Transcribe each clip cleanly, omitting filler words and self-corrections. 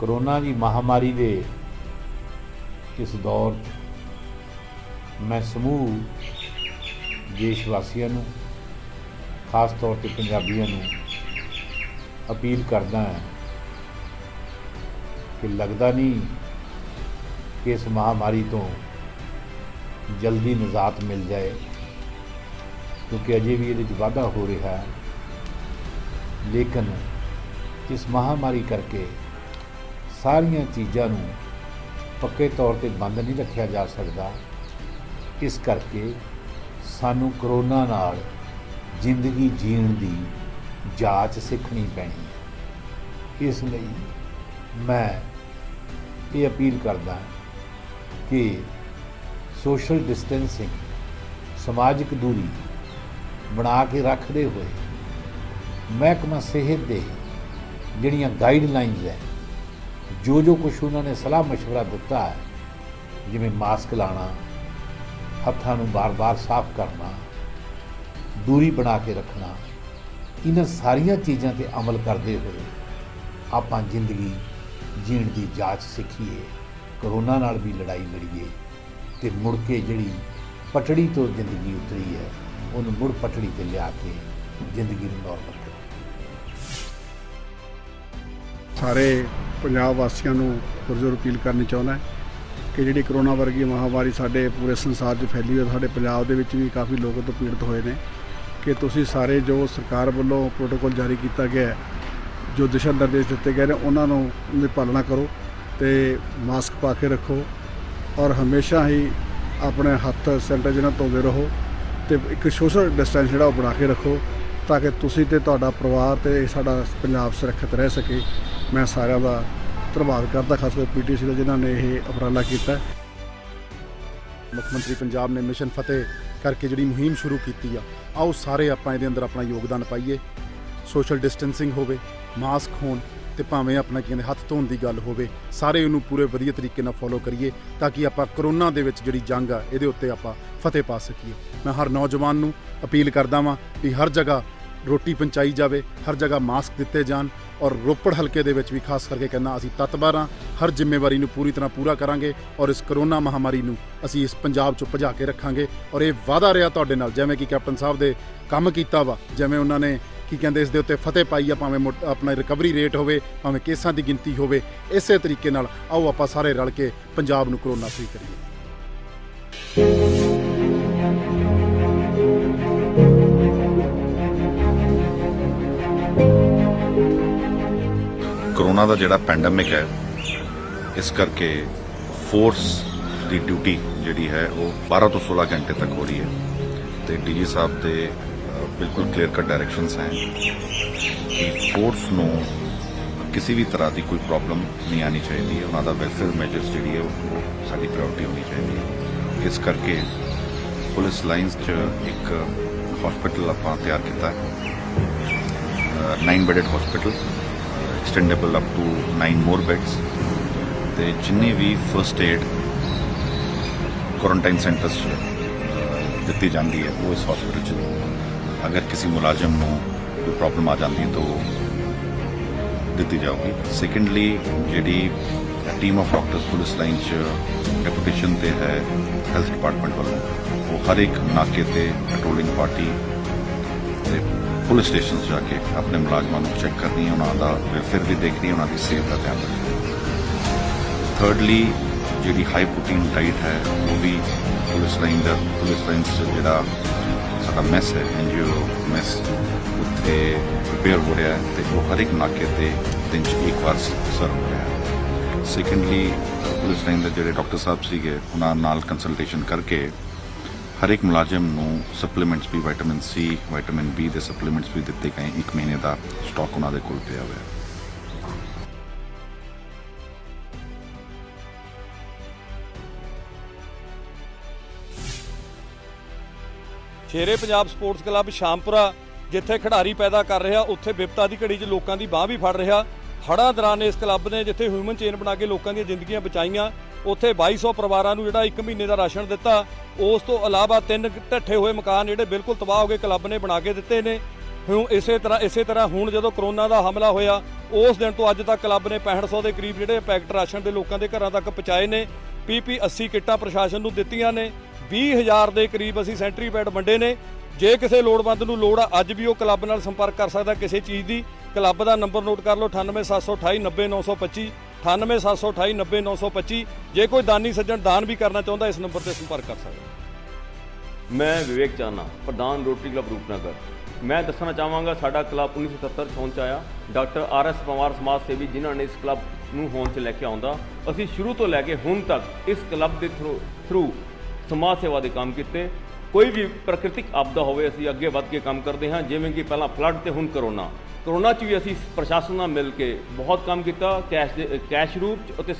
Corona की महामारी के इस दौर मैं समूह देशवासियों नूं, खास तौर पर पंजाबियों नूं अपील करदा है कि लगता नहीं कि इस महामारी तो जल्दी निजात मिल जाए, क्योंकि अजे भी ये वाधा हो रहा है। लेकिन इस महामारी करके सारिया चीज़ों नूं पक्के तौर पर बंद नहीं रखा जा सकता। इस करके सानू करोना नाल जिंदगी जीण दी जाच सीखनी पैनी है। इसलिए मैं ये अपील करदा कि सोशल डिस्टेंसिंग, समाजिक दूरी बना के रखते हुए महकमा सेहत दे जिहड़ियां गाइडलाइनस है, जो कुछ उन्होंने सलाह मशवरा दिता है, जिवें मास्क लाना, हत्थां नूं बार बार साफ करना, दूरी बना के रखना, इन्हां सारिया चीज़ों पर अमल करते हुए आपां जिंदगी जीण की जाच सीखीए, करोना नाल भी लड़ाई लड़ीए ते मुड़ के जिहड़ी पटड़ी तो जिंदगी उतरी है उन्होंने मुड़ पटड़ी ते लिया के जिंदगी नूं नॉर्मल करो। सारे पंजाब वासियों नूं पुरजोर अपील करनी चाहुंदा कि जिहड़ी करोना वर्गी महामारी साडे पूरे संसार 'च फैली है, साडे पंजाब दे विच भी काफ़ी लोग तो पीड़ित होए ने, कि तुसीं सारे जो सरकार वालों प्रोटोकॉल जारी किया गया है, जो दिशा निर्देश दिते गए हैं, उन्होंने पालना करो तो मास्क पा के रखो और हमेशा ही अपने हत्थ सैनिटाइजर नाल धोंदे रहो तो एक सोशल डिस्टेंस जिहड़ा बना के रखो, ताकि तुसीं ते तुहाडा परिवार ते साडा पंजाब सुरक्षित रह सके। मैं सारिਆਂ ਦਾ ਧੰਨਵਾਦ करता, खास कर PTC ਦਾ जिन्हों ने यह उपराला किया। मुख मंत्री पंजाब ने मिशन फतेह करके जी मुहिम शुरू की आ, आओ सारे आप अंदर अपना योगदान पाइए। सोशल डिस्टेंसिंग होवे, मास्क होण ते भावें अपना की हत्थ धोण की गल होवे, सारे इनू पूरे वधिया तरीके नाल फॉलो करिए ताकि आप करोना दे विच जिहड़ी जंग आ इहदे उत्ते आप फतेह पा सकीए। मैं हर नौजवान नूं अपील करदा वां भी हर जगह रोटी पहुँचाई जाए, हर जगह मास्क दिते जान और रोपड़ हल्के दे विच भी खास करके कहना असीं तत्पर हाँ, हर जिम्मेवारी नूं पूरी तरह पूरा करांगे और इस करोना महामारी नूं असीं इस पंजाब चों भजा के रखांगे। और ये वादा रहा तुहाडे नाल, जिवें कि कैप्टन साहब दे काम कीता वा, जिवें उन्होंने की कहते इस दे उत्ते फतेह पाई आ, भावें अपना रिकवरी रेट होवे, भावें केसां दी गिनती होवे, इसे तरीके नाल आओ आपां सारे रल के पंजाब नूं करोना फ्री करिए। करोना का जोड़ा पैंडमिक है, इस करके फोर्स की ड्यूटी जी है वो 12 तो 16 घंटे तक हो रही है। तो DG साहब के बिल्कुल क्लीयर कट डायरैक्शनस हैं कि फोर्स को किसी भी तरह की कोई प्रॉब्लम नहीं आनी चाहिए, उन्होंने वेलफेयर मेजर्स जी है वो साड़ी प्रायोरिटी होनी चाहिए। इस करके पुलिस लाइन्स एक हॉस्पिटल आप तैयार किया, 9 bedded hospital, extendable up to 9 more beds, तो जिन्नी भी फर्स्ट एड क्वारंटाइन सेंटर्स दी जाती है वो इस हॉस्पिटल अगर किसी मुलाजम को कोई प्रॉब्लम आ जाती है तो दी जाऊगी। सेकेंडली जी team of doctors police line deputation ते है हेल्थ डिपार्टमेंट वालों, वो हर एक नाके ते पेट्रोलिंग पार्टी पुलिस स्टेशन जाके अपने मुलाजमान को चेक करनी है, उन्होंने वेलफेयर भी देखनी है, उन्होंने सेहत का ध्यान रखना है। थर्डली जी हाई प्रोटीन डाइट है वो भी पुलिस लाइन जोड़ा साडा मैस है NGO मैस उत्थे प्रिपेयर हो रहा है, तो वो हर एक नाके ते दिन च एक बार सर्व हो रहा है। सेकेंडली पुलिस लाइन के जोड़े डॉक्टर साहब सीगे उन्होंने नाल कंसलटेशन करके हर एक मुलाजम नूं सप्लीमेंट्स भी विटामिन C, विटामिन B के सप्लीमेंट्स भी दिते गए, 1 महीने का स्टॉक उन्होंने कोल पिया हुआ है। शेरे पंजाब स्पोर्ट्स क्लब शामपुरा जिथे खिडारी पैदा कर रहा, उत्थे विपता की घड़ी च लोगों की बांह भी फड़ रहा। हड़ां दौरान इस क्लब ने जिथे ह्यूमन चेन बना के लोगों दी जिंदगियां बचाईयां, उत्थे 2200 परिवारां नूं जिहड़ा 1 महीने का राशन दिता। उस तो इलावा 3 ढट्ठे हुए मकान जिहड़े बिल्कुल तबाह हो गए क्लब ने बना के दिते ने। ਹੁਣ ਇਸੇ ਤਰ੍ਹਾਂ ਹੁਣ ਜਦੋਂ ਕਰੋਨਾ ਦਾ ਹਮਲਾ ਹੋਇਆ ਉਸ ਦਿਨ ਤੋਂ ਅੱਜ ਤੱਕ ਕਲੱਬ ਨੇ 6500 ਦੇ ਕਰੀਬ ਜਿਹੜੇ ਪੈਕਟ ਰਾਸ਼ਨ ਦੇ ਲੋਕਾਂ ਦੇ ਘਰਾਂ ਤੱਕ ਪਹੁੰਚਾਏ ਨੇ। PP 80 ਕਿੱਟਾਂ ਪ੍ਰਸ਼ਾਸਨ ਨੂੰ ਦਿੱਤੀਆਂ ਨੇ। 20000 ਦੇ ਕਰੀਬ ਅਸੀਂ ਸੈਂਟਰੀ ਪੈਡ ਵੰਡੇ ਨੇ। ਜੇ ਕਿਸੇ ਲੋੜਵੰਦ ਨੂੰ ਲੋੜ ਆ ਅੱਜ ਵੀ ਉਹ ਕਲੱਬ ਨਾਲ ਸੰਪਰਕ ਕਰ ਸਕਦਾ ਕਿਸੇ ਚੀਜ਼ ਦੀ। ਕਲੱਬ ਦਾ ਨੰਬਰ ਨੋਟ ਕਰ ਲਓ 9872890925 9872890925। ਜੇ ਕੋਈ ਦਾਨੀ ਸੱਜਣ ਦਾਨ ਵੀ ਕਰਨਾ ਚਾਹੁੰਦਾ ਇਸ ਨੰਬਰ ਤੇ ਸੰਪਰਕ ਕਰ ਸਕਦਾ। ਮੈਂ ਵਿਵੇਕ ਚਾਨਾ, ਪ੍ਰਧਾਨ ਰੋਟਰੀ ਕਲੱਬ ਰੂਪਨਗਰ। ਮੈਂ ਦੱਸਣਾ ਚਾਹਾਂਗਾ ਸਾਡਾ ਕਲੱਬ 1977 ਚ ਆਇਆ। ਡਾਕਟਰ RS ਪਵਾਰ ਸਮਾਜ ਸੇਵੀ ਜਿਨ੍ਹਾਂ ਨੇ ਇਸ ਕਲੱਬ ਨੂੰ ਹੋਂਦ 'ਚ ਲੈ ਕੇ ਆਉਂਦਾ। ਅਸੀਂ ਸ਼ੁਰੂ ਤੋਂ ਲੈ ਕੇ ਹੁਣ ਤੱਕ ਇਸ ਕਲੱਬ ਦੇ ਥਰੂ ਸਮਾਜ ਸੇਵਾ ਦੇ ਕੰਮ ਕੀਤੇ। ਕੋਈ ਵੀ ਪ੍ਰਕਿਰਤਿਕ ਆਪਦਾ ਹੋਵੇ ਅਸੀਂ ਅੱਗੇ ਵੱਧ ਕੇ ਕੰਮ ਕਰਦੇ ਹਾਂ, ਜਿਵੇਂ ਕਿ ਪਹਿਲਾਂ ਫਲੱਡ ਤੇ ਹੁਣ ਕਰੋਨਾ 'ਚ ਵੀ ਅਸੀਂ ਪ੍ਰਸ਼ਾਸਨ ਨਾਲ ਮਿਲ ਕੇ ਬਹੁਤ ਕੰਮ ਕੀਤਾ। ਕੈਸ਼ ਰੂਪ 'ਚ ਅਤੇ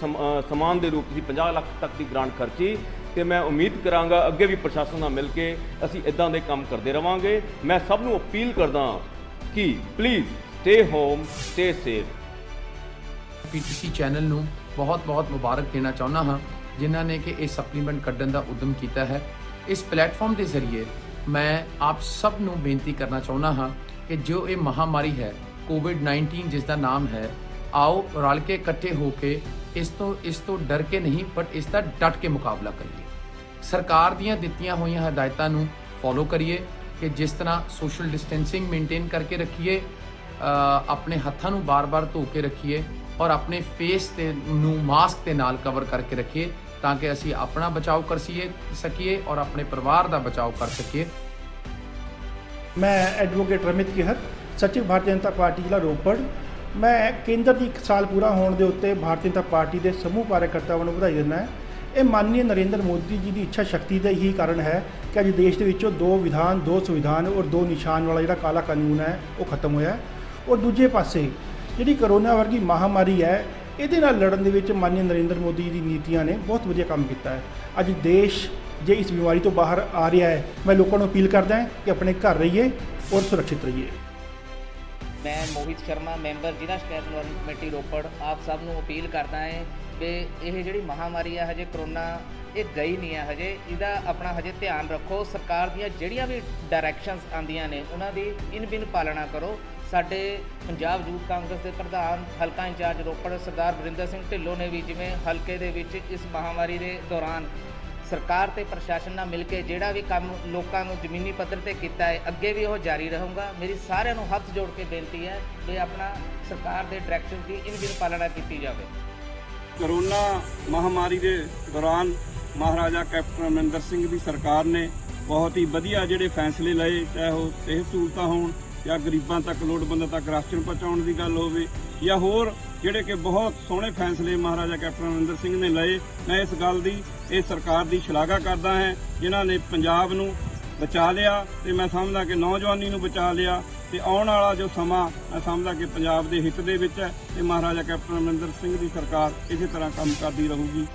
ਸਮਾਨ ਦੇ ਰੂਪ 'ਚ 50 ਲੱਖ ਤੱਕ ਦੀ ਗ੍ਰਾਂਟ ਖਰਚੀ ਤੇ ਮੈਂ ਉਮੀਦ ਕਰਾਂਗਾ ਅੱਗੇ ਵੀ ਪ੍ਰਸ਼ਾਸਨ ਨਾਲ ਮਿਲ ਕੇ ਅਸੀਂ ਇਦਾਂ ਦੇ ਕੰਮ ਕਰਦੇ ਰਵਾਂਗੇ। ਮੈਂ ਸਭ ਨੂੰ ਅਪੀਲ ਕਰਦਾ ਕਿ please stay home, stay safe. PTC channel ਨੂੰ ਬਹੁਤ ਮੁਬਾਰਕ ਦੇਣਾ ਚਾਹੁੰਦਾ ਹਾਂ ਜਿਨ੍ਹਾਂ ਨੇ ਕਿ ਇਹ ਸਪਲੀਮੈਂਟ ਕੱਢਣ ਦਾ ਉਦਮ ਕੀਤਾ ਹੈ। ਇਸ ਪਲੇਟਫਾਰਮ ਦੇ ਜ਼ਰੀਏ ਮੈਂ ਆਪ ਸਭ ਨੂੰ ਬੇਨਤੀ ਕਰਨਾ ਚਾਹੁੰਦਾ ਹਾਂ ਕਿ ਜੋ ਇਹ ਮਹਾਮਾਰੀ ਹੈ COVID-19 ਜਿਸ ਦਾ ਨਾਮ ਹੈ, ਆਓ ਰਲ ਕੇ ਇਕੱਠੇ ਹੋ ਕੇ ਇਸ ਤੋਂ ਡਰ ਕੇ ਨਹੀਂ ਬਟ ਇਸ ਦਾ ਡਟ ਕੇ ਮੁਕਾਬਲਾ ਕਰੀਏ। ਸਰਕਾਰ ਦੀਆਂ ਦਿੱਤੀਆਂ ਹੋਈਆਂ ਹਦਾਇਤਾਂ ਨੂੰ ਫੋਲੋ ਕਰੀਏ ਕਿ ਜਿਸ ਤਰ੍ਹਾਂ ਸੋਸ਼ਲ ਡਿਸਟੈਂਸਿੰਗ ਮੇਨਟੇਨ ਕਰਕੇ ਰੱਖੀਏ, ਆਪਣੇ ਹੱਥਾਂ ਨੂੰ ਬਾਰ-ਬਾਰ ਧੋ ਕੇ ਰੱਖੀਏ ਔਰ ਆਪਣੇ ਫੇਸ ਤੇ ਨੂੰ ਮਾਸਕ ਦੇ ਨਾਲ ਕਵਰ ਕਰਕੇ ਰੱਖੀਏ ਤਾਂ ਕਿ ਅਸੀਂ ਆਪਣਾ ਬਚਾਓ ਕਰ ਸਕੀਏ ਔਰ ਆਪਣੇ ਪਰਿਵਾਰ ਦਾ ਬਚਾਓ ਕਰ ਸਕੀਏ। मैं एडवोकेट रमित किहत, सचिव भारतीय जनता पार्टी जिला रोपड़। मैं केंद्र की 1 साल पूरा होने के उत्ते भारतीय जनता पार्टी के समूह कार्यकर्ताओं को बधाई देना है। ये माननीय नरेंद्र मोदी जी की इच्छा शक्ति का ही कारण है कि अज देश के विचों 2 विधान 2 संविधान और 2 निशान वाला जो काला कानून है वो खत्म होया है। और दूजे पासे जी करोना वर्गी महामारी है ये लड़न के विच माननीय नरेंद्र मोदी जी नीतियां ने बहुत वधिया काम किया है। अज देश जे इस बीमारी तो बाहर आ रहा है, मैं लोगों को अपील करदा है कि अपने घर रहिए और सुरक्षित रहिए। मैं मोहित शर्मा, मैंबर जिला शिकायत निवारण कमेटी रोपड़, आप सब नूं अपील करदा है कि यह जिहड़ी महामारी है हजे करोना ये गई नहीं है, हजे इहदा अपना हजे ध्यान रखो। सरकार दीयां जिहड़ियां भी डायरैक्शनस आंदियां ने उन्हां दी इन बिन पालना करो। साडे पंजाब यूथ कांग्रेस के प्रधान हलका इंचार्ज रोपड़ सरदार वरिंदर सिंह ढिल्लों ने भी जिवें हलके दे विच इस महामारी के दौरान सरकार ते प्रशासन नाल मिल के जिहड़ा भी काम लोकां नूं जमीनी पद्धर ते कीता है अगे भी वो जारी रहूगा। मेरी सारिआं नूं हत्थ जोड़ के बेनती है कि अपना सरकार के डायरैक्शन की इन बिन पालना की जाए। कोरोना महामारी के दौरान महाराजा कैप्टन अमरिंदर सिंह की सरकार ने बहुत ही वधिया जिहड़े फैसले लए, चाहे वो सेहत सहूलतां होण या गरीबां तक लोड़वंदां तक राशन पहुँचाउण की गल होवे या होर जिहड़े कि बहुत सोहणे फैसले महाराजा कैप्टन अमरिंदर सिंह ने लए। मैं इस गल की इस सरकार की शलाघा करदा है जिन्हां ने पंजाब नूं बचा लिया ते मैं समझदा कि नौजवानी नूं बचा लिया ते आउण वाला जो समा मैं समझदा कि पंजाब दे हित दे विच है ते महाराजा कैप्टन अमरिंदर सिंह की सरकार इसे तरह काम करदी रहूगी।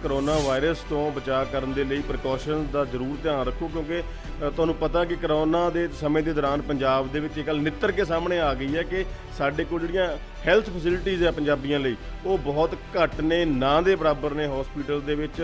ਕਰੋਨਾ ਵਾਇਰਸ ਤੋਂ ਬਚਾਅ ਕਰਨ ਦੇ ਲਈ ਪ੍ਰੀਕਾਸ਼ਨ ਦਾ ਜ਼ਰੂਰ ਧਿਆਨ ਰੱਖੋ ਕਿਉਂਕਿ ਤੁਹਾਨੂੰ ਪਤਾ ਕਿ ਕਰੋਨਾ ਦੇ ਸਮੇਂ ਦੇ ਦੌਰਾਨ ਪੰਜਾਬ ਦੇ ਵਿੱਚ ਇਹ ਗੱਲ ਨਿੱਤਰ ਕੇ ਸਾਹਮਣੇ ਆ ਗਈ ਹੈ ਕਿ ਸਾਡੇ ਕੋਲ ਜਿਹੜੀਆਂ ਹੈਲਥ ਫੈਸਿਲਿਟੀਜ਼ ਹੈ ਪੰਜਾਬੀਆਂ ਲਈ ਉਹ ਬਹੁਤ ਘੱਟ ਨੇ, ਨਾ ਦੇ ਬਰਾਬਰ ਨੇ ਹਸਪੀਟਲ ਦੇ ਵਿੱਚ।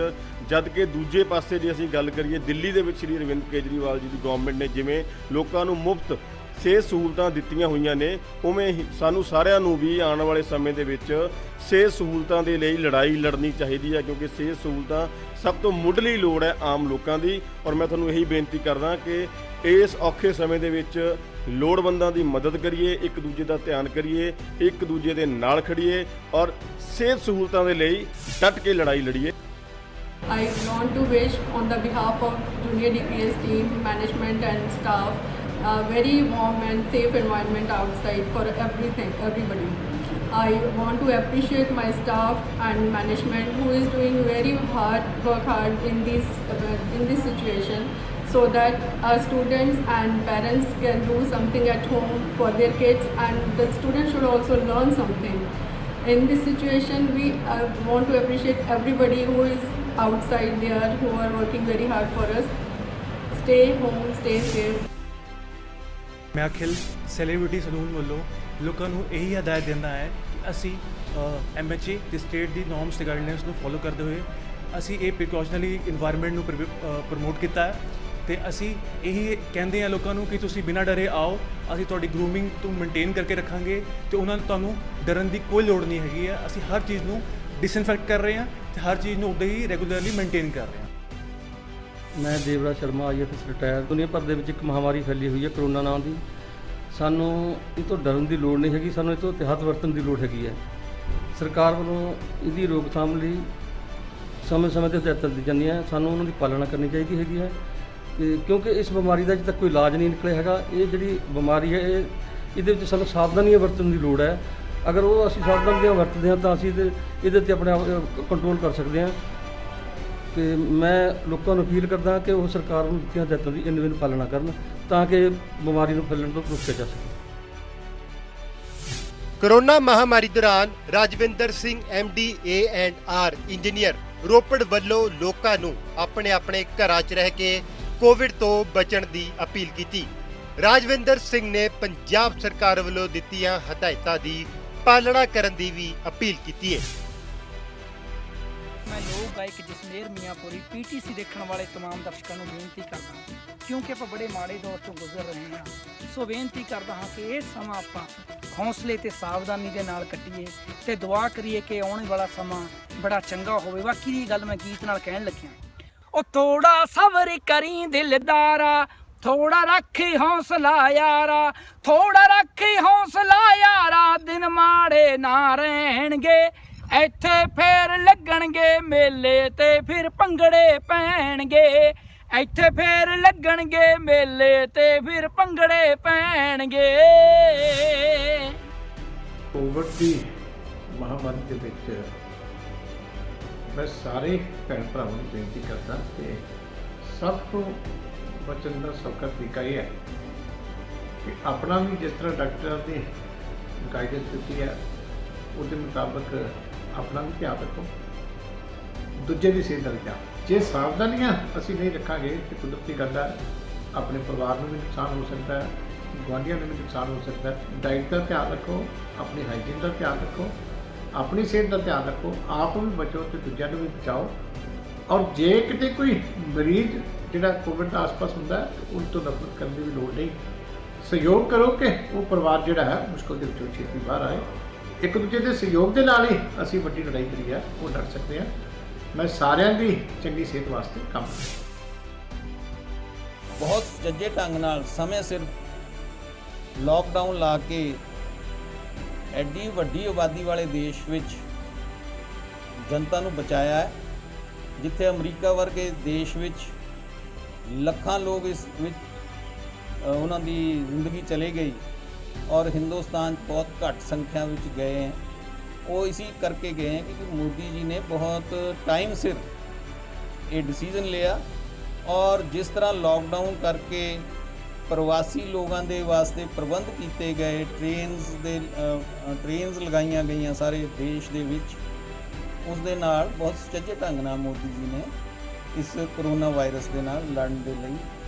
ਜਦ ਕਿ ਦੂਜੇ ਪਾਸੇ ਜੇ ਅਸੀਂ ਗੱਲ ਕਰੀਏ ਦਿੱਲੀ ਦੇ ਵਿੱਚ ਸ਼੍ਰੀ ਅਰਵਿੰਦ ਕੇਜਰੀਵਾਲ ਜੀ ਦੀ ਗਵਰਨਮੈਂਟ ਨੇ ਜਿਵੇਂ ਲੋਕਾਂ ਨੂੰ ਮੁਫਤ ਸਿਹਤ ਸਹੂਲਤਾਂ ਦਿੱਤੀਆਂ ਹੋਈਆਂ ਨੇ, ਉਵੇਂ ਹੀ ਸਾਨੂੰ ਸਾਰਿਆਂ ਨੂੰ ਵੀ ਆਉਣ ਵਾਲੇ ਸਮੇਂ ਦੇ ਵਿੱਚ ਸਿਹਤ ਸਹੂਲਤਾਂ ਦੇ ਲਈ ਲੜਾਈ ਲੜਨੀ ਚਾਹੀਦੀ ਹੈ ਕਿਉਂਕਿ ਸਿਹਤ ਸਹੂਲਤਾਂ ਸਭ ਤੋਂ ਮੁੱਢਲੀ ਲੋੜ ਹੈ ਆਮ ਲੋਕਾਂ ਦੀ। ਔਰ ਮੈਂ ਤੁਹਾਨੂੰ ਇਹੀ ਬੇਨਤੀ ਕਰਦਾ ਕਿ ਇਸ ਔਖੇ ਸਮੇਂ ਦੇ ਵਿੱਚ ਲੋੜਵੰਦਾਂ ਦੀ ਮਦਦ ਕਰੀਏ, ਇੱਕ ਦੂਜੇ ਦਾ ਧਿਆਨ ਕਰੀਏ, ਇੱਕ ਦੂਜੇ ਦੇ ਨਾਲ ਖੜੀਏ ਔਰ ਸਿਹਤ ਸਹੂਲਤਾਂ ਦੇ ਲਈ ਡਟ ਕੇ ਲੜਾਈ ਲੜੀਏ। I want to wish on the behalf of Junior DPS team, management and staff a very warm and safe environment outside for everybody. I want to appreciate my staff and management who is doing work hard in this situation so that our students and parents can do something at home for their kids and the students should also learn something. In this situation we want to appreciate everybody who is outside there who are working very hard for us. Stay home, stay safe. मैं अखिल celebrity salon वालों लोगों को यही हदायत देना है कि असी MHA ते स्टेट की नॉर्म्स ते गाइडलाइंस को फॉलो करते हुए असी ये प्रिकॉशनरी इन्वायरमेंट प्रमोट किया है ਤੇ ਅਸੀਂ ਇਹੀ ਕਹਿੰਦੇ ਹਾਂ ਲੋਕਾਂ ਨੂੰ ਕਿ ਤੁਸੀਂ ਬਿਨਾਂ ਡਰੇ ਆਓ, ਅਸੀਂ ਤੁਹਾਡੀ ਗਰੂਮਿੰਗ ਤੋਂ ਮੇਨਟੇਨ ਕਰਕੇ ਰੱਖਾਂਗੇ ਤੇ ਉਹਨਾਂ ਨੂੰ ਤੁਹਾਨੂੰ ਡਰਨ ਦੀ ਕੋਈ ਲੋੜ ਨਹੀਂ ਹੈਗੀ ਹੈ। ਅਸੀਂ ਹਰ ਚੀਜ਼ ਨੂੰ ਡਿਸਇਨਫੈਕਟ ਕਰ ਰਹੇ ਹਾਂ ਤੇ ਹਰ ਚੀਜ਼ ਨੂੰ ਉੱਦਾਂ ਹੀ ਰੈਗੂਲਰਲੀ ਮੇਨਟੇਨ ਕਰ ਰਹੇ ਹਾਂ। ਮੈਂ ਦੇਵਰਾਜ ਸ਼ਰਮਾ IAS ਰਿਟਾਇਰ। ਦੁਨੀਆ ਭਰ ਦੇ ਵਿੱਚ ਇੱਕ ਮਹਾਮਾਰੀ ਫੈਲੀ ਹੋਈ ਹੈ ਕਰੋਨਾ ਨਾਂ ਦੀ। ਸਾਨੂੰ ਇਹ ਤੋਂ ਡਰਨ ਦੀ ਲੋੜ ਨਹੀਂ ਹੈਗੀ, ਸਾਨੂੰ ਇਹ ਤੋਂ ਇਤਿਹਾਤ ਵਰਤਣ ਦੀ ਲੋੜ ਹੈਗੀ ਹੈ। ਸਰਕਾਰ ਵੱਲੋਂ ਇਹਦੀ ਰੋਕਥਾਮ ਲਈ ਸਮੇਂ-ਸਮੇਂ 'ਤੇ ਹਦਾਇਤਾਂ ਦਿੱਤੀਆਂ ਜਾਂਦੀਆਂ, ਸਾਨੂੰ ਉਹਨਾਂ ਦੀ ਪਾਲਣਾ ਕਰਨੀ ਚਾਹੀਦੀ ਹੈਗੀ ਹੈ। ਤੇ ਕਿਉਂਕਿ ਇਸ ਬਿਮਾਰੀ ਦਾ ਅਜੇ ਤੱਕ ਕੋਈ ਇਲਾਜ ਨਹੀਂ ਨਿਕਲਿਆ ਹੈਗਾ। ਇਹ ਜਿਹੜੀ ਬਿਮਾਰੀ ਹੈ ਇਹਦੇ ਵਿੱਚ ਸਾਨੂੰ ਸਾਵਧਾਨੀਆਂ ਵਰਤਣ ਦੀ ਲੋੜ ਹੈ। ਅਗਰ ਉਹ ਅਸੀਂ ਸਾਵਧਾਨੀਆਂ ਵਰਤਦੇ ਹਾਂ ਤਾਂ ਅਸੀਂ ਇਹਦੇ 'ਤੇ ਆਪਣੇ ਆਪ ਕੰਟਰੋਲ ਕਰ ਸਕਦੇ ਹਾਂ। ਤੇ ਮੈਂ ਲੋਕਾਂ ਨੂੰ ਅਪੀਲ ਕਰਦਾ ਕਿ ਉਹ ਸਰਕਾਰ ਨੂੰ ਦਿੱਤੀਆਂ ਹਦਾਇਤਾਂ ਦੀ ਇੰਨੀ ਪਾਲਣਾ ਕਰਨ ਤਾਂ ਕਿ ਬਿਮਾਰੀ ਨੂੰ ਫੈਲਣ ਤੋਂ ਰੋਕਿਆ ਜਾ ਸਕੇ। ਕੋਰੋਨਾ ਮਹਾਮਾਰੀ ਦੌਰਾਨ Rajwinder Singh MD A&R engineer Ropar ਵੱਲੋਂ ਲੋਕਾਂ ਨੂੰ ਆਪਣੇ ਆਪਣੇ ਘਰਾਂ 'ਚ ਰਹਿ ਕੇ ਕੋਵਿਡ ਤੋਂ ਬਚਣ ਦੀ ਅਪੀਲ ਕੀਤੀ। ਰਾਜਵਿੰਦਰ ਸਿੰਘ ਨੇ ਪੰਜਾਬ ਸਰਕਾਰ ਵੱਲੋਂ ਦਿੱਤੀਆਂ ਹਦਾਇਤਾਂ ਦੀ ਪਾਲਣਾ ਕਰਨ ਦੀ ਵੀ ਅਪੀਲ ਕੀਤੀ ਹੈ। मैं लोक गायक जसमेर मियांपुरी PTC देखने वाले तमाम दर्शकों को बेनती करदा क्योंकि ਆਪਾਂ बड़े माड़े दौर ਤੋਂ गुजर रहे हैं। सो बेनती करदा ਹਾਂ कि ਇਹ ਸਮਾਂ ਆਪਾਂ ਹੌਸਲੇ ਤੇ ਸਾਵਧਾਨੀ ਦੇ ਨਾਲ ਕੱਟੀਏ ਤੇ ਦੁਆ ਕਰੀਏ ਕਿ ਆਉਣ ਵਾਲਾ ਸਮਾਂ ਬੜਾ ਚੰਗਾ ਹੋਵੇ। ਬਾਕੀ ਦੀ ਗੱਲ ਮੈਂ ਗੀਤ ਨਾਲ ਕਹਿਣ ਲੱਗਿਆ, ਉਹ ਥੋੜਾ ਸਬਰ ਕਰੀ ਦਿਲਦਾਰਾ, ਥੋੜਾ ਰੱਖੀ ਹੌਸਲਾ ਯਾਰਾ, ਥੋੜਾ ਰੱਖੀ ਹੌਸਲਾ ਯਾਰਾ, ਦਿਨ ਮਾੜੇ ਨਾ ਰਹਿਣਗੇ, ਇੱਥੇ ਫੇਰ ਲੱਗਣਗੇ ਮੇਲੇ ਤੇ ਫਿਰ ਭੰਗੜੇ ਪੈਣਗੇ, ਇੱਥੇ ਫੇਰ ਲੱਗਣਗੇ ਮੇਲੇ ਤੇ ਫਿਰ ਭੰਗੜੇ ਪੈਣਗੇ। ਕੋਵਿਡ ਦੀ ਮਹਾਮਾਰੀ ਦੇ ਵਿੱਚ ਮੈਂ ਸਾਰੇ ਭੈਣ ਭਰਾਵਾਂ ਨੂੰ ਬੇਨਤੀ ਕਰਦਾ ਕਿ ਸਭ ਤੋਂ ਬਚਣ ਦਾ ਸੌਖਾ ਤਰੀਕਾ ਇਹ ਹੈ ਕਿ ਆਪਣਾ ਵੀ ਜਿਸ ਤਰ੍ਹਾਂ ਡਾਕਟਰਾਂ ਦੀ ਗਾਈਡੈਂਸ ਦਿੱਤੀ ਹੈ ਉਹਦੇ ਮੁਤਾਬਕ ਆਪਣਾ ਵੀ ਧਿਆਨ ਰੱਖੋ, ਦੂਜੇ ਦੀ ਸਿਹਤ ਦਾ ਵੀ ਧਿਆਨ। ਜੇ ਸਾਵਧਾਨੀਆਂ ਅਸੀਂ ਨਹੀਂ ਰੱਖਾਂਗੇ ਤਾਂ ਕੁਦਰਤੀ ਗੱਲ ਹੈ ਆਪਣੇ ਪਰਿਵਾਰ ਨੂੰ ਵੀ ਨੁਕਸਾਨ ਹੋ ਸਕਦਾ ਹੈ, ਗੁਆਂਢੀਆਂ ਨੂੰ ਵੀ ਨੁਕਸਾਨ ਹੋ ਸਕਦਾ ਹੈ। ਡਾਈਟ ਦਾ ਧਿਆਨ ਰੱਖੋ, ਆਪਣੀ ਹਾਈਜੀਨ ਦਾ ਧਿਆਨ ਰੱਖੋ, ਆਪਣੀ ਸਿਹਤ ਦਾ ਧਿਆਨ ਰੱਖੋ, ਆਪ ਵੀ ਬਚੋ ਤੇ ਦੂਜਿਆਂ ਨੂੰ ਵੀ ਬਚਾਓ। ਔਰ ਜੇ ਕਿਤੇ ਕੋਈ ਮਰੀਜ਼ ਜਿਹੜਾ ਕੋਵਿਡ ਦਾ ਆਸ-ਪਾਸ ਹੁੰਦਾ ਹੈ ਉਸ ਤੋਂ ਨਫ਼ਰਤ ਕਰਨ ਦੀ ਵੀ ਲੋੜ ਨਹੀਂ। ਸਹਿਯੋਗ ਕਰੋ ਕਿ ਉਹ ਪਰਿਵਾਰ ਜਿਹੜਾ ਹੈ ਮੁਸ਼ਕਲ ਦੇ ਵਿੱਚੋਂ ਛੇਤੀ ਬਾਹਰ ਆਏ। ਇੱਕ ਦੂਜੇ ਦੇ ਸਹਿਯੋਗ ਦੇ ਨਾਲ ਹੀ ਅਸੀਂ ਵੱਡੀ ਲੜਾਈ ਜਿਹੜੀ ਹੈ ਉਹ ਲੜ ਸਕਦੇ ਹਾਂ। ਮੈਂ ਸਾਰਿਆਂ ਦੀ ਚੰਗੀ ਸਿਹਤ ਵਾਸਤੇ ਕੰਮ ਕਰਦਾ। ਬਹੁਤ ਸੁਚੱਜੇ ਢੰਗ ਨਾਲ ਸਮੇਂ ਸਿਰ ਲਾਕਡਾਊਨ ਲਾ ਕੇ ਐਡੀ ਵੱਡੀ ਆਬਾਦੀ ਵਾਲੇ ਦੇਸ਼ ਵਿੱਚ ਜਨਤਾ ਨੂੰ ਬਚਾਇਆ ਹੈ। ਜਿੱਥੇ ਅਮਰੀਕਾ ਵਰਗੇ ਦੇਸ਼ ਵਿੱਚ ਲੱਖਾਂ ਲੋਕ ਇਸ ਵਿੱਚ ਉਹਨਾਂ ਦੀ ਜ਼ਿੰਦਗੀ ਚਲੇ ਗਈ ਔਰ ਹਿੰਦੁਸਤਾਨ 'ਚ ਬਹੁਤ ਘੱਟ ਸੰਖਿਆ ਵਿੱਚ ਗਏ हैं। ਉਹ ਇसी ਕਰਕੇ ਗਏ हैं क्योंकि मोदी जी ने बहुत टाइम सिर ये डिसीजन लिया और जिस तरह लॉकडाउन करके प्रवासी लोगों के वास्ते प्रबंध किए गए, ट्रेनस लगाई गई सारे देश के विच, उस दे नाल बहुत सुचੱਜੇ ढंग नाल मोदी जी ने इस कोरोना वायरस के नाल लड़न के लिए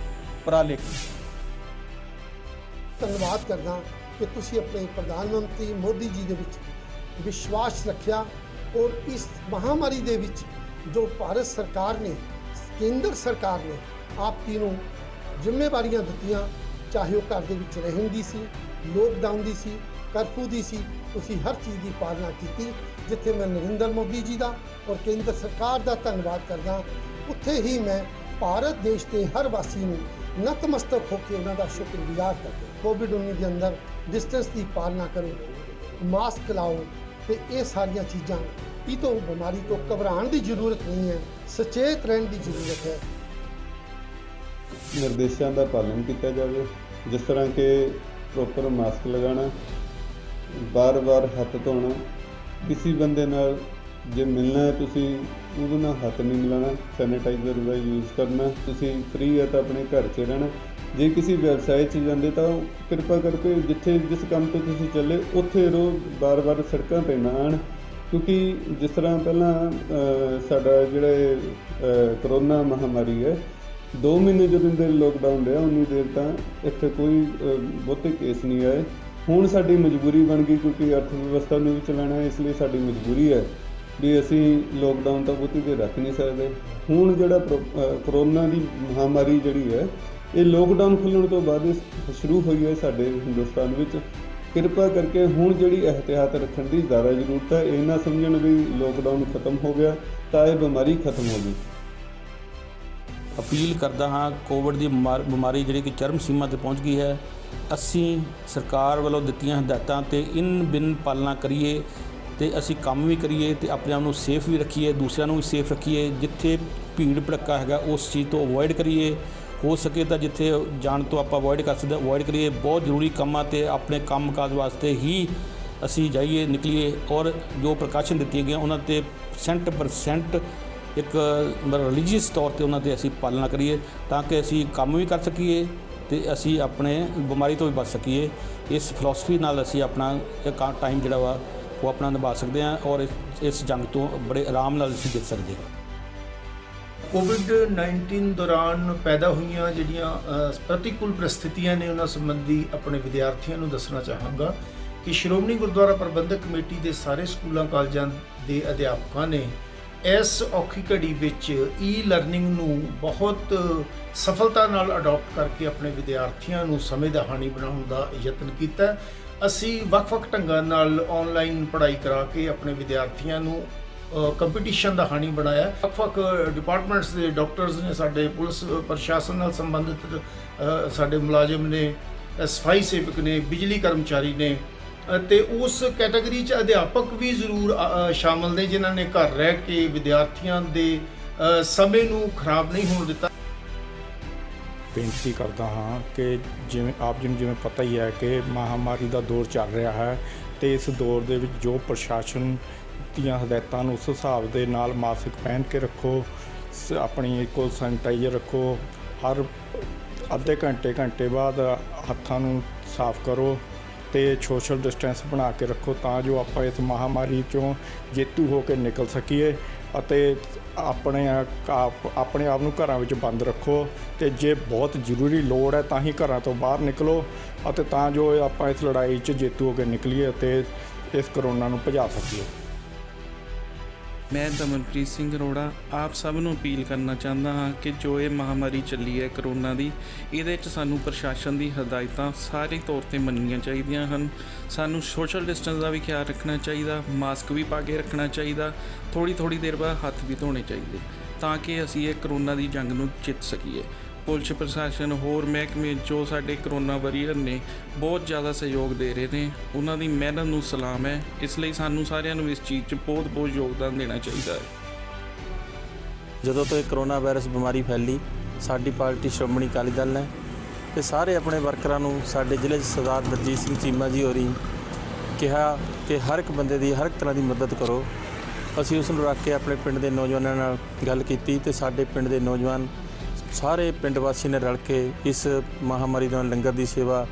उपराले ਧੰਨਵਾਦ ਕਰਦਾ ਕਿ ਤੁਸੀਂ ਆਪਣੇ ਪ੍ਰਧਾਨ ਮੰਤਰੀ ਮੋਦੀ ਜੀ ਦੇ ਵਿੱਚ ਵਿਸ਼ਵਾਸ ਰੱਖਿਆ ਔਰ ਇਸ ਮਹਾਮਾਰੀ ਦੇ ਵਿੱਚ ਜੋ ਭਾਰਤ ਸਰਕਾਰ ਨੇ, ਕੇਂਦਰ ਸਰਕਾਰ ਨੇ ਆਪ ਜੀ ਨੂੰ ਜ਼ਿੰਮੇਵਾਰੀਆਂ ਦਿੱਤੀਆਂ, ਚਾਹੇ ਉਹ ਘਰ ਦੇ ਵਿੱਚ ਰਹਿਣ ਦੀ ਸੀ, ਲੋਕਡਾਊਨ ਦੀ ਸੀ, ਕਰਫਿਊ ਦੀ ਸੀ, ਤੁਸੀਂ ਹਰ ਚੀਜ਼ ਦੀ ਪਾਲਣਾ ਕੀਤੀ। ਜਿੱਥੇ ਮੈਂ ਨਰਿੰਦਰ ਮੋਦੀ ਜੀ ਦਾ ਔਰ ਕੇਂਦਰ ਸਰਕਾਰ ਦਾ ਧੰਨਵਾਦ ਕਰਦਾ, ਉੱਥੇ ਹੀ ਮੈਂ ਭਾਰਤ ਦੇਸ਼ ਦੇ ਹਰ ਵਾਸੀ ਨੂੰ ਨਤਮਸਤਕ ਹੋ ਕੇ ਉਹਨਾਂ ਦਾ ਸ਼ੁਕਰਗੁਜ਼ਾਰ ਕਰਦਾ। ਕੋਵਿਡ-19 ਦੇ ਅੰਦਰ ਡਿਸਟੈਂਸ ਦੀ ਪਾਲਣਾ ਕਰੋ, ਮਾਸਕ ਲਾਓ ਤੇ ਇਹ ਸਾਰੀਆਂ ਚੀਜ਼ਾਂ, ਇਹ ਤੋਂ ਬਿਮਾਰੀ ਤੋਂ ਘਬਰਾਉਣ ਦੀ ਜ਼ਰੂਰਤ ਨਹੀਂ ਹੈ, ਸੁਚੇਤ ਰਹਿਣ ਦੀ ਜ਼ਰੂਰਤ ਹੈ। ਨਿਰਦੇਸ਼ਾਂ ਦਾ ਪਾਲਣ ਕੀਤਾ ਜਾਵੇ, ਜਿਸ ਤਰ੍ਹਾਂ ਕਿ ਪ੍ਰੋਪਰ ਮਾਸਕ ਲਗਾਉਣਾ, ਬਾਰ-ਬਾਰ ਹੱਥ ਧੋਣਾ, ਕਿਸੇ ਬੰਦੇ ਨਾਲ ਜੇ ਮਿਲਣਾ ਹੈ ਤੁਸੀਂ ਉਹਦੇ ਨਾਲ ਹੱਥ ਨਹੀਂ ਮਿਲਾਉਣਾ, ਸੈਨੀਟਾਈਜ਼ਰ ਦਾ ਯੂਜ਼ ਕਰਨਾ। ਤੁਸੀਂ ਫ੍ਰੀ ਹੈ ਤਾਂ ਆਪਣੇ ਘਰ 'ਚ ਰਹਿਣਾ। ਜੇ ਕਿਸੇ ਵਿਵਸਾਏ 'ਚ ਜਾਂਦੇ ਤਾਂ ਕਿਰਪਾ ਕਰਕੇ ਜਿਸ ਕੰਮ 'ਤੇ ਤੁਸੀਂ ਚੱਲੇ ਉੱਥੇ ਰਹੋ, ਬਾਰ-ਬਾਰ ਸੜਕਾਂ 'ਤੇ ਨਾ ਆਉਣ। ਕਿਉਂਕਿ ਜਿਸ ਤਰ੍ਹਾਂ ਪਹਿਲਾਂ ਸਾਡਾ ਜਿਹੜੇ ਕਰੋਨਾ ਮਹਾਮਾਰੀ ਹੈ 2 ਮਹੀਨੇ ਜਦੋਂ ਦੇ ਲੋਕਡਾਊਨ ਰਿਹਾ ਉਨੀ ਦੇਰ ਤਾਂ ਇੱਥੇ ਕੋਈ ਬਹੁਤੇ ਕੇਸ ਨਹੀਂ ਆਏ। ਹੁਣ ਸਾਡੀ ਮਜਬੂਰੀ ਬਣ ਗਈ ਕਿਉਂਕਿ ਅਰਥ ਵਿਵਸਥਾ ਨੂੰ ਵੀ ਚਲਾਉਣਾ, ਇਸ ਲਈ ਸਾਡੀ ਮਜਬੂਰੀ ਹੈ ਵੀ ਅਸੀਂ ਲੋਕਡਾਊਨ ਤਾਂ ਬਹੁਤੀ ਦੇਰ ਰੱਖ ਨਹੀਂ ਸਕਦੇ। ਹੁਣ ਜਿਹੜਾ ਕਰੋਨਾ ਦੀ ਮਹਾਮਾਰੀ ਜਿਹੜੀ ਹੈ ਇਹ ਲੋਕਡਾਊਨ ਖੁੱਲ੍ਹਣ ਤੋਂ ਬਾਅਦ ਸ਼ੁਰੂ ਹੋਈ ਹੈ ਸਾਡੇ ਹਿੰਦੁਸਤਾਨ ਵਿੱਚ। ਕਿਰਪਾ ਕਰਕੇ ਹੁਣ ਜਿਹੜੀ ਇਹਤਿਆਤ ਰੱਖਣ ਦੀ ਜ਼ਿਆਦਾ ਜ਼ਰੂਰਤ ਹੈ। ਇਹ ਨਾ ਸਮਝਣ ਵੀ ਲੋਕਡਾਊਨ ਖਤਮ ਹੋ ਗਿਆ ਤਾਂ ਇਹ ਬਿਮਾਰੀ ਖਤਮ ਹੋ ਗਈ। ਅਪੀਲ ਕਰਦਾ ਹਾਂ, ਕੋਵਿਡ ਦੀ ਬਿਮਾਰੀ ਜਿਹੜੀ ਕਿ ਚਰਮ ਸੀਮਾ 'ਤੇ ਪਹੁੰਚ ਗਈ ਹੈ। ਅਸੀਂ ਸਰਕਾਰ ਵੱਲੋਂ ਦਿੱਤੀਆਂ ਹਦਾਇਤਾਂ 'ਤੇ ਇਨ ਬਿਨ ਪਾਲਣਾ ਕਰੀਏ ਅਤੇ ਅਸੀਂ ਕੰਮ ਵੀ ਕਰੀਏ ਅਤੇ ਆਪਣੇ ਆਪ ਨੂੰ ਸੇਫ ਵੀ ਰੱਖੀਏ, ਦੂਸਰਿਆਂ ਨੂੰ ਵੀ ਸੇਫ ਰੱਖੀਏ। ਜਿੱਥੇ ਭੀੜ ਭੜੱਕਾ ਹੈਗਾ ਉਸ ਚੀਜ਼ ਤੋਂ ਅਵੋਇਡ ਕਰੀਏ। ਹੋ ਸਕੇ ਤਾਂ ਜਿੱਥੇ ਜਾਣ ਤੋਂ ਆਪਾਂ ਅਵੋਇਡ ਕਰ ਸਕਦੇ ਅਵੋਇਡ ਕਰੀਏ। ਬਹੁਤ ਜ਼ਰੂਰੀ ਕੰਮਾਂ 'ਤੇ ਆਪਣੇ ਕੰਮ ਕਾਜ ਵਾਸਤੇ ਹੀ ਅਸੀਂ ਜਾਈਏ, ਨਿਕਲੀਏ। ਔਰ ਜੋ ਪ੍ਰੀਕਾਸ਼ਨ ਦਿੱਤੀਆਂ ਗਈਆਂ ਉਹਨਾਂ 'ਤੇ 100% ਇੱਕ ਰਿਲੀਜੀਅਸ ਤੌਰ 'ਤੇ ਉਹਨਾਂ 'ਤੇ ਅਸੀਂ ਪਾਲਣਾ ਕਰੀਏ ਤਾਂ ਕਿ ਅਸੀਂ ਕੰਮ ਵੀ ਕਰ ਸਕੀਏ ਅਤੇ ਅਸੀਂ ਆਪਣੇ ਬਿਮਾਰੀ ਤੋਂ ਵੀ ਬਚ ਸਕੀਏ। ਇਸ ਫਿਲਾਸਫੀ ਨਾਲ ਅਸੀਂ ਆਪਣਾ ਟਾਈਮ ਜਿਹੜਾ ਵਾ ਉਹ ਆਪਣਾ ਨਿਭਾ ਸਕਦੇ ਹਾਂ ਔਰ ਇਸ ਜੰਗ ਤੋਂ ਬੜੇ ਆਰਾਮ ਨਾਲ ਅਸੀਂ ਜਿੱਤ ਸਕਦੇ ਹਾਂ। ਕੋਵਿਡ-19 ਦੌਰਾਨ ਪੈਦਾ ਹੋਈਆਂ ਜਿਹੜੀਆਂ ਪ੍ਰਤੀਕੂਲ ਪ੍ਰਸਥਿਤੀਆਂ ਨੇ ਉਹਨਾਂ ਸੰਬੰਧੀ ਆਪਣੇ ਵਿਦਿਆਰਥੀਆਂ ਨੂੰ ਦੱਸਣਾ ਚਾਹਾਂਗਾ ਕਿ ਸ਼੍ਰੋਮਣੀ ਗੁਰਦੁਆਰਾ ਪ੍ਰਬੰਧਕ ਕਮੇਟੀ ਦੇ ਸਾਰੇ ਸਕੂਲਾਂ ਕਾਲਜਾਂ ਦੇ ਅਧਿਆਪਕਾਂ ਨੇ ਇਸ ਔਖੀ ਘੜੀ ਵਿੱਚ ਈ-ਲਰਨਿੰਗ ਨੂੰ ਬਹੁਤ ਸਫਲਤਾ ਨਾਲ ਅਡਾਪਟ ਕਰਕੇ ਆਪਣੇ ਵਿਦਿਆਰਥੀਆਂ ਨੂੰ ਸਮੇਂ ਦਾ ਹਾਣੀ ਬਣਾਉਣ ਦਾ ਯਤਨ ਕੀਤਾ। ਅਸੀਂ ਵੱਖ-ਵੱਖ ਢੰਗਾਂ ਨਾਲ ਆਨਲਾਈਨ ਪੜ੍ਹਾਈ ਕਰਾ ਕੇ ਆਪਣੇ ਵਿਦਿਆਰਥੀਆਂ ਨੂੰ ਕੰਪੀਟੀਸ਼ਨ ਦਾ ਹਾਣੀ ਬਣਾਇਆ। ਵੱਖ-ਵੱਖ ਡਿਪਾਰਟਮੈਂਟਸ ਦੇ ਡਾਕਟਰਸ ਨੇ, ਸਾਡੇ ਪੁਲਿਸ ਪ੍ਰਸ਼ਾਸਨ ਨਾਲ ਸੰਬੰਧਿਤ ਸਾਡੇ ਮੁਲਾਜ਼ਮ ਨੇ, ਸਫਾਈ ਸੇਵਕ ਨੇ, ਬਿਜਲੀ ਕਰਮਚਾਰੀ ਨੇ ਅਤੇ ਉਸ ਕੈਟਾਗਰੀ 'ਚ ਅਧਿਆਪਕ ਵੀ ਜ਼ਰੂਰ ਸ਼ਾਮਲ ਨੇ ਜਿਨ੍ਹਾਂ ਨੇ ਘਰ ਰਹਿ ਕੇ ਵਿਦਿਆਰਥੀਆਂ ਦੇ ਸਮੇਂ ਨੂੰ ਖਰਾਬ ਨਹੀਂ ਹੋਣ ਦਿੱਤਾ। ਬੇਨਤੀ ਕਰਦਾ ਹਾਂ ਕਿ ਜਿਵੇਂ ਆਪ ਜੀ ਨੂੰ ਜਿਵੇਂ ਪਤਾ ਹੀ ਹੈ ਕਿ ਮਹਾਮਾਰੀ ਦਾ ਦੌਰ ਚੱਲ ਰਿਹਾ ਹੈ ਅਤੇ ਇਸ ਦੌਰ ਦੇ ਵਿੱਚ ਜੋ ਪ੍ਰਸ਼ਾਸਨ ਦੀਆਂ ਹਦਾਇਤਾਂ ਨੂੰ ਉਸ ਹਿਸਾਬ ਦੇ ਨਾਲ ਮਾਸਕ ਪਹਿਨ ਕੇ ਰੱਖੋ, ਆਪਣੀ ਕੋਲ ਸੈਨੀਟਾਈਜ਼ਰ ਰੱਖੋ, ਹਰ ਅੱਧੇ ਘੰਟੇ ਬਾਅਦ ਹੱਥਾਂ ਨੂੰ ਸਾਫ਼ ਕਰੋ ਅਤੇ ਸੋਸ਼ਲ ਡਿਸਟੈਂਸ ਬਣਾ ਕੇ ਰੱਖੋ ਤਾਂ ਜੋ ਆਪਾਂ ਇਸ ਮਹਾਮਾਰੀ 'ਚੋਂ ਜੇਤੂ ਹੋ ਕੇ ਨਿਕਲ ਸਕੀਏ। ਅਤੇ ਆਪਣੇ ਆਪ ਨੂੰ ਘਰਾਂ ਵਿੱਚ ਬੰਦ ਰੱਖੋ ਅਤੇ ਜੇ ਬਹੁਤ ਜ਼ਰੂਰੀ ਲੋੜ ਹੈ ਤਾਂ ਹੀ ਘਰਾਂ ਤੋਂ ਬਾਹਰ ਨਿਕਲੋ ਅਤੇ ਤਾਂ ਜੋ ਆਪਾਂ ਇਸ ਲੜਾਈ 'ਚ ਜੇਤੂ ਹੋ ਕੇ ਨਿਕਲੀਏ ਅਤੇ ਇਸ ਕਰੋਨਾ ਨੂੰ ਭਜਾ ਸਕੀਏ। ਮੈਂ ਦਮਨਪ੍ਰੀਤ ਸਿੰਘ ਅਰੋੜਾ ਆਪ ਸਭ ਨੂੰ ਅਪੀਲ ਕਰਨਾ ਚਾਹੁੰਦਾ ਹਾਂ ਕਿ ਜੋ ਇਹ ਮਹਾਮਾਰੀ ਚੱਲੀ ਹੈ ਕਰੋਨਾ ਦੀ, ਇਹਦੇ 'ਚ ਸਾਨੂੰ ਪ੍ਰਸ਼ਾਸਨ ਦੀ ਹਦਾਇਤਾਂ ਸਾਰੇ ਤੌਰ 'ਤੇ ਮੰਨਣੀਆਂ ਚਾਹੀਦੀਆਂ ਹਨ। ਸਾਨੂੰ ਸੋਸ਼ਲ ਡਿਸਟੈਂਸ ਦਾ ਵੀ ਖਿਆਲ ਰੱਖਣਾ ਚਾਹੀਦਾ, ਮਾਸਕ ਵੀ ਪਾ ਕੇ ਰੱਖਣਾ ਚਾਹੀਦਾ, ਥੋੜ੍ਹੀ ਦੇਰ ਬਾਅਦ ਹੱਥ ਵੀ ਧੋਣੇ ਚਾਹੀਦੇ ਤਾਂ ਕਿ ਅਸੀਂ ਇਹ ਕਰੋਨਾ ਦੀ ਜੰਗ ਨੂੰ ਜਿੱਤ ਸਕੀਏ। ਪੁਲਿਸ ਪ੍ਰਸ਼ਾਸਨ ਹੋਰ ਮਹਿਕਮੇ ਜੋ ਸਾਡੇ ਕਰੋਨਾ ਵਾਰੀਅਰ ਨੇ ਬਹੁਤ ਜ਼ਿਆਦਾ ਸਹਿਯੋਗ ਦੇ ਰਹੇ ਨੇ, ਉਹਨਾਂ ਦੀ ਮਿਹਨਤ ਨੂੰ ਸਲਾਮ ਹੈ। ਇਸ ਲਈ ਸਾਨੂੰ ਸਾਰਿਆਂ ਨੂੰ ਇਸ ਚੀਜ਼ 'ਚ ਬਹੁਤ ਯੋਗਦਾਨ ਦੇਣਾ ਚਾਹੀਦਾ ਹੈ। ਜਦੋਂ ਤੋਂ ਇਹ ਕਰੋਨਾ ਵਾਇਰਸ ਬਿਮਾਰੀ ਫੈਲੀ, ਸਾਡੀ ਪਾਰਟੀ ਸ਼੍ਰੋਮਣੀ ਅਕਾਲੀ ਦਲ ਨੇ ਤੇ ਸਾਰੇ ਆਪਣੇ ਵਰਕਰਾਂ ਨੂੰ ਸਾਡੇ ਜ਼ਿਲ੍ਹੇ 'ਚ ਸਰਦਾਰ ਦਲਜੀਤ ਸਿੰਘ ਚੀਮਾ ਜੀ ਹੋਰੀ ਕਿਹਾ ਕਿ ਹਰ ਇੱਕ ਬੰਦੇ ਦੀ ਹਰ ਇੱਕ ਤਰ੍ਹਾਂ ਦੀ ਮਦਦ ਕਰੋ। ਅਸੀਂ ਉਸ ਨੂੰ ਰੱਖ ਕੇ ਆਪਣੇ ਪਿੰਡ ਦੇ ਨੌਜਵਾਨਾਂ ਨਾਲ ਗੱਲ ਕੀਤੀ ਤੇ ਸਾਡੇ ਪਿੰਡ ਦੇ ਨੌਜਵਾਨ ਸਾਰੇ ਪਿੰਡ ਵਾਸੀ ਨੇ ਰਲ ਕੇ ਇਸ ਮਹਾਮਾਰੀ ਦੌਰਾਨ ਲੰਗਰ ਦੀ ਸੇਵਾ,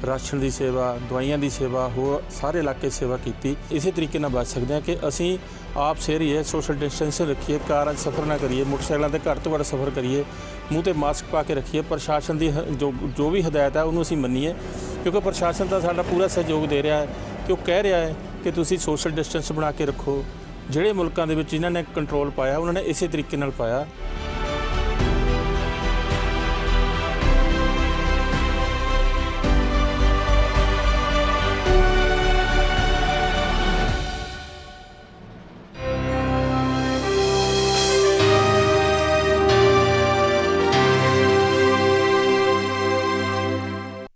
ਰਾਸ਼ਨ ਦੀ ਸੇਵਾ, ਦਵਾਈਆਂ ਦੀ ਸੇਵਾ, ਹੋਰ ਸਾਰੇ ਇਲਾਕੇ ਸੇਵਾ ਕੀਤੀ। ਇਸੇ ਤਰੀਕੇ ਨਾਲ ਬਚ ਸਕਦੇ ਹਾਂ ਕਿ ਅਸੀਂ ਆਪ ਸਹਿਰੀਏ, ਸੋਸ਼ਲ ਡਿਸਟੈਂਸ ਰੱਖੀਏ, ਕਾਰਾਂ 'ਚ ਸਫ਼ਰ ਨਾ ਕਰੀਏ, ਮੋਟਰਸਾਈਕਲਾਂ 'ਤੇ ਘੱਟ ਤੋਂ ਘੱਟ ਸਫ਼ਰ ਕਰੀਏ, ਮੂੰਹ 'ਤੇ ਮਾਸਕ ਪਾ ਕੇ ਰੱਖੀਏ। ਪ੍ਰਸ਼ਾਸਨ ਦੀ ਜੋ ਵੀ ਹਦਾਇਤ ਹੈ ਉਹਨੂੰ ਅਸੀਂ ਮੰਨੀਏ ਕਿਉਂਕਿ ਪ੍ਰਸ਼ਾਸਨ ਤਾਂ ਸਾਡਾ ਪੂਰਾ ਸਹਿਯੋਗ ਦੇ ਰਿਹਾ ਹੈ ਕਿ ਉਹ ਕਹਿ ਰਿਹਾ ਹੈ ਕਿ ਤੁਸੀਂ ਸੋਸ਼ਲ ਡਿਸਟੈਂਸ ਬਣਾ ਕੇ ਰੱਖੋ। ਜਿਹੜੇ ਮੁਲਕਾਂ ਦੇ ਵਿੱਚ ਜਿਨ੍ਹਾਂ ਨੇ ਕੰਟਰੋਲ ਪਾਇਆ ਉਹਨਾਂ ਨੇ ਇਸੇ ਤਰੀਕੇ ਨਾਲ ਪਾਇਆ।